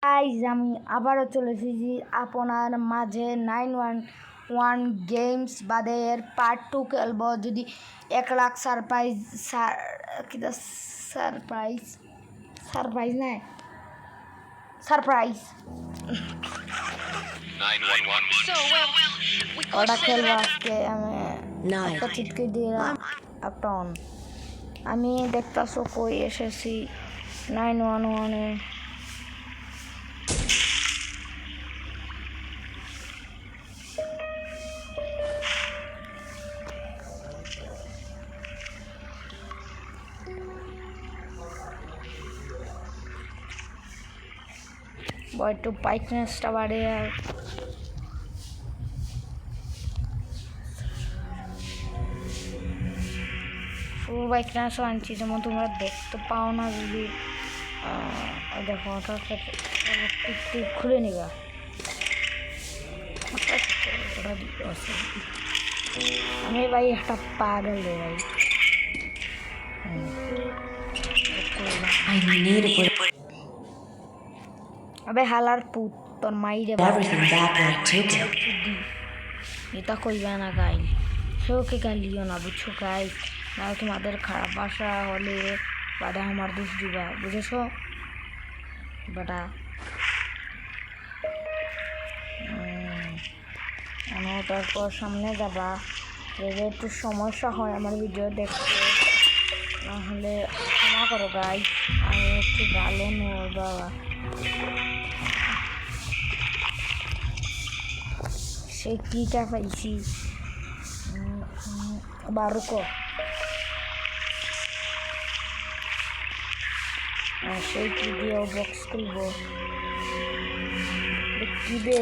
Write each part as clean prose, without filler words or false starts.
Guys আমি আবারও চলে এসেছি আপনার মাঝে 911 গেমস বাদে এর পার্ট 2 খেলব। যদি 1 লাখ সারপ্রাইজ সারপ্রাইজ সারপ্রাইজ না সারপ্রাইজ ওটা খেলবো আজকে। আমি একটা চিটকে দিলাম একটা অন। আমি দেখতেছো কই এসেছি 911-এ। একটু ব্রাইটনেসটা বাড়ে আর ফুল ব্রাইটনেসও আনছি, যেমন তোমরা দেখতে পাও না। যদি দেখো ওটা খুলে নিবা। আমি ভাই একটা পাগল রে ভাই। আবে হালার পুত তোর মাইরে এটা কইবা না গাই, সেওকে গালিও না, বুঝছো গাই? না তোমাদের খারাপ ভাষা হলে বাদা আমার দোষ দিবা, বুঝেছ বাটা? তারপর সামনে যাবা, যদি একটু সমস্যা হয় আমার ভিডিও দেখতে, নাহলে ক্ষমা করো গাই। আমি একটু ভালো নয় বাবা। সেই কিটা পাইছি 12 সেই কি দিয়ে বক্স খুলবো কি বে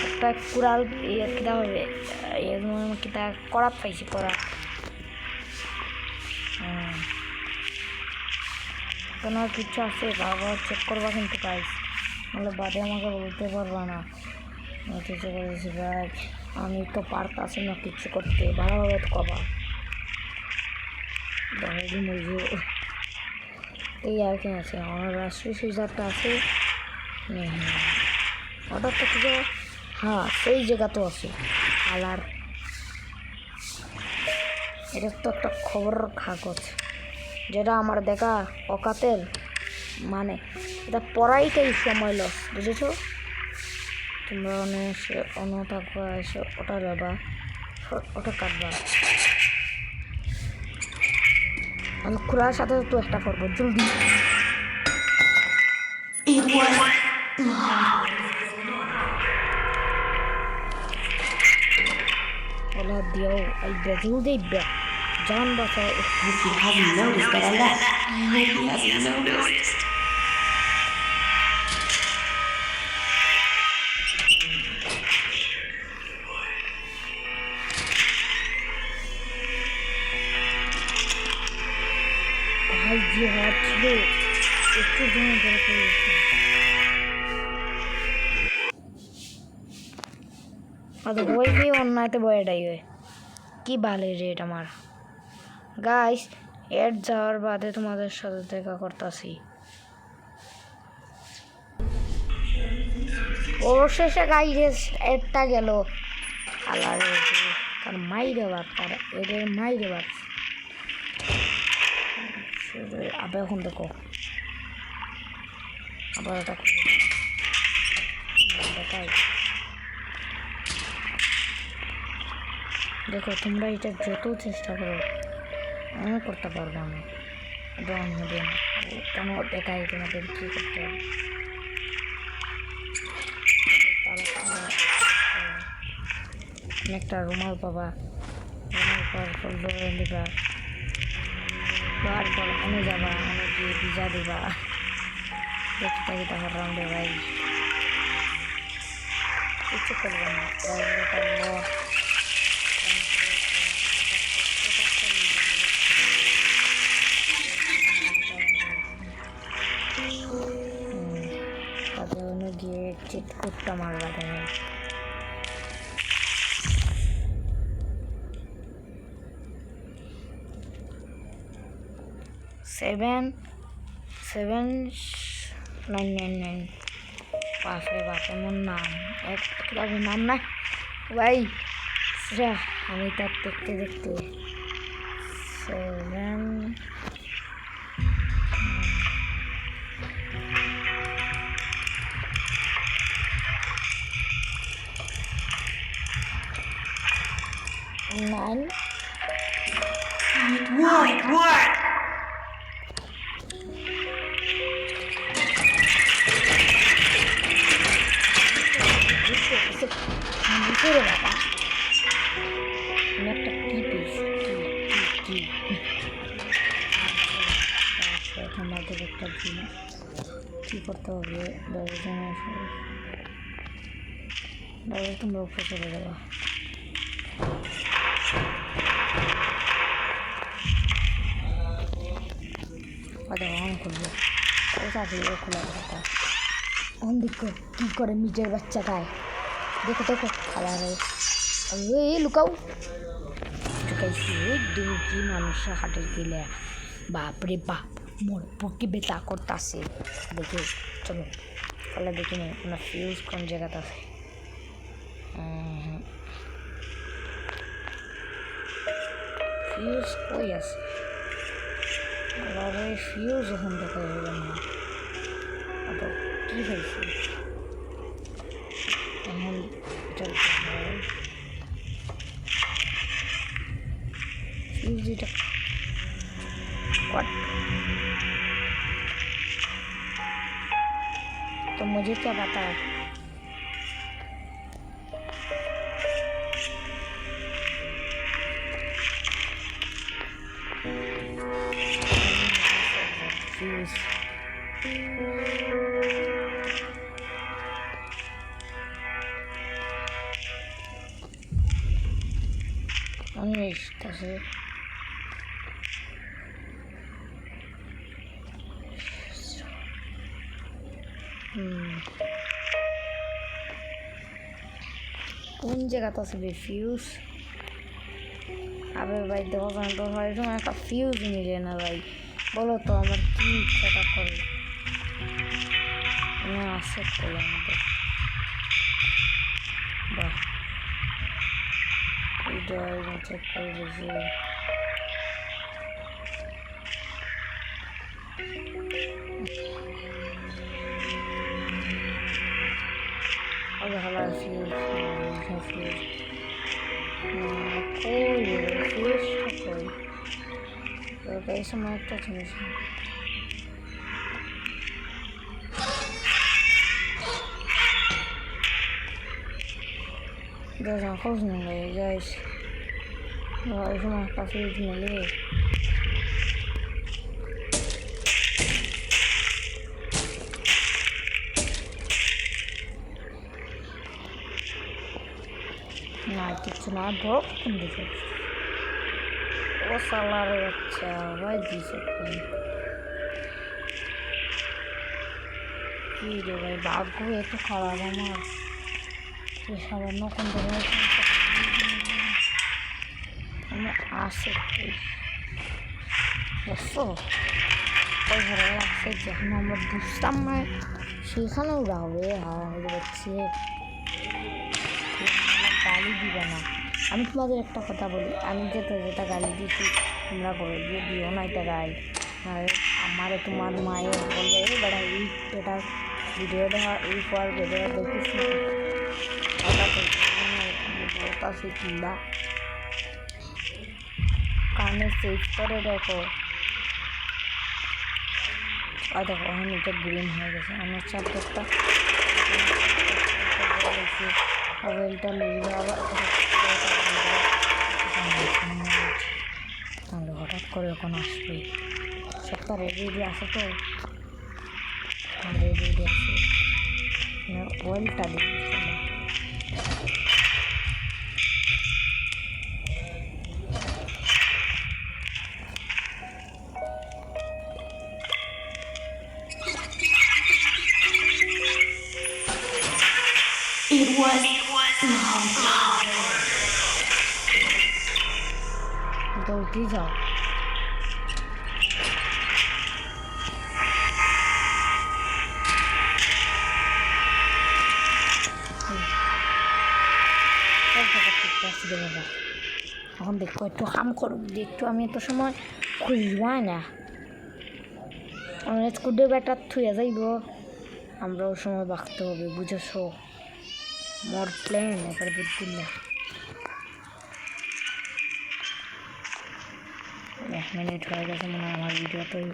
একটা কুড়াল কিটা হবে কিটা করাত পাইছি করা। কেন কিছু আছে বাবা চেক করবা কিন্তু গাইস, নাহলে বাদে আমাকে বলতে পারবা না কিছু করেছি ভাই। আমি তো পারতাছি না কিছু করতে, ভালোভাবে তো কবা এই আর কি আছে। আমার রাষ্ট্রীয় সুইজারটা আছে, অর্ডার তো কিছু, হ্যাঁ সেই জায়গা তো আছে। আলার এটা তো একটা খবর কাগজ, যেটা আমার দেখা অকাতের, মানে এটা পড়াইটাই সময় লস, বুঝেছ? তোমরা অন্য থাকবা এসে ওটা যাবা, ওটা কাটবা। আমি খোলার সাথে তো একটা করবো জলদি। ওলা দিও এই বেজল দেবে জান বাঁচাও। If you haven't noticed that I left, I hope he hasn't noticed. ভাই যে হাত ছিল একটু জন্য দরকার হয়েছে। ಅದು ಹೋಗಿ ಒನ್ನಾಯ್ತು বয়টাই হয় কি বালের রেট আমার। গাইস এড যাওয়ার বাদে তোমাদের সাথে দেখা করতেছি। অবশেষে গাইস এডটা গেল। আল্লাহ তার মাইরে বাদ, তার এদের মাইরে বাদ। আবার এখন দেখো আবার ওটা দেখো। তোমরা এটা যত চেষ্টা করো আমি করতে পারবো না। কেন দেখাই তোমাদের কী করতে হবে। একটা রুমাল পাবা, রুমাল পাওয়ার পর দৌড়ে দিবা, পাওয়ার পর এনে যাবা, এনে গিয়ে ভিজা দিবা। দেখতে থাকি তারপর রাউন্ডে ভাই কিছু করবো না। গিয়ে চিট কুটটা মারবা দেবে। 7 7999 বাপরে বাপ এমন নাম একটা নাম না ভাই আমি তার দেখতে দেখতে 7 9 It worked! ভিতরে বাবা আমি একটা কি পেয়েছি কি আমাদের একটা জিনিস কী করতে হবে দাদা তোমরা উপরে চলে যাবা অন করবো খোলা কথা অন দেখো কী করে মিটের বাচ্চা খায় দেখো দেখো খাবার এই লুকাও লুকাইছি কি মানুষের হাটের কিলে বাপরে বাপ মোর পক্ষে বেতা করতেছে দেখে চলো তাহলে দেখি নি কোনো ফিউজ কোন জায়গাতে আছে ফিউজ কই আছে আরে ফিউজ এখন দেখা যাবে না কী হয়েছে এখন ফিউজ এটা तो मुझे क्या पता है फ्यूज कैसे কোন জায়গাতে আছে ফিউজ আবে ভাই দেখো কেন তো হয় সময় একটা ফিউজ মিলে না ভাই বলো তো আমার কি ইচ্ছাটা করে না আসে করলাম বাহ এটা চেক করে দিয়েছি ভালো ফিউজ এই সময় একটা জিনিস দেখো খোঁজ নেই গাইস এই সময় একটা ফিউজ মিলে না কিছু না বড় কোন দিকে ও সালার বাচ্চা ভাই দিছে কি রে ভাই ভাগ্য এত খারাপ আমার সামান্য কোন ধরনের আমার আসে বুঝছো ওই ঘরে আসে যেখানে আমরা বুঝতাম না সেখানে ওরা হবে আর হচ্ছে গালি দিবে না আমি তোমাদের একটা কথা বলি আমি যেটা গালি দিচ্ছি তোমরা করে দিয়ে দিও না এটা গাই আর আমারে তোমার মায়ের বলবে এই বেড়া এই এটা ভিডিও দেখা এই পর ভিডিও দেখিস বলতা কিংবা কানে সেভ করে দেখো আর দেখো এখন এটা গ্রিন হয়ে গেছে আমার চারটা মোবাইলটা লইলে আবার তাহলে হঠাৎ করে ওখানে আসবে সবটা রেডি আছে তো রেডি আছে ওয়েলটা দিচ্ছি It was तो उठी जाओ রাখছি দে বাবা এখন দেখো একটু কাম করুক দিয়ে একটু আমি এত সময় খুঁজবাই না অনেক স্কুডে ব্যাটার থুয়ে যাইব আমরা ওই সময় বাঁচতে হবে বুঝেছ মোর প্ল্যান এবার বুদ্ধি না 1 মিনিট হয়ে গেছে মনে হয় আমার ভিডিওতেই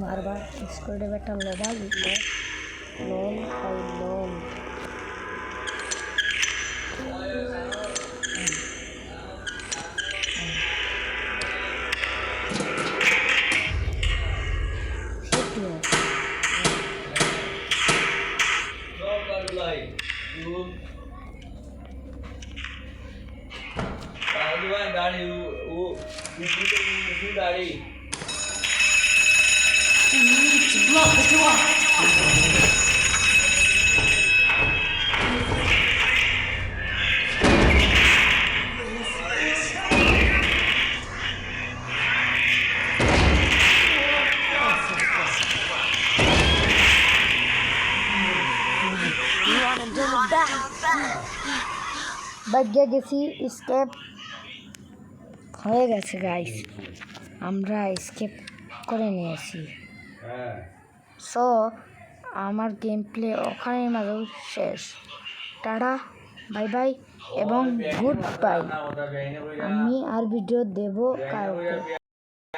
বারবার স্কুলে ব্যাটা লোবা দিল লোল খাই লোল You need to block the door. বাজ্যা গেছি স্কেপ হয়ে গেছে গাইস আমরা স্কেপ করে নিয়েছি সো আমার গেম প্লে ওখানের মাঝেও শেষ টাটা বাই বাই এবং গুড বাই আমি আর ভিডিও দেব কালকে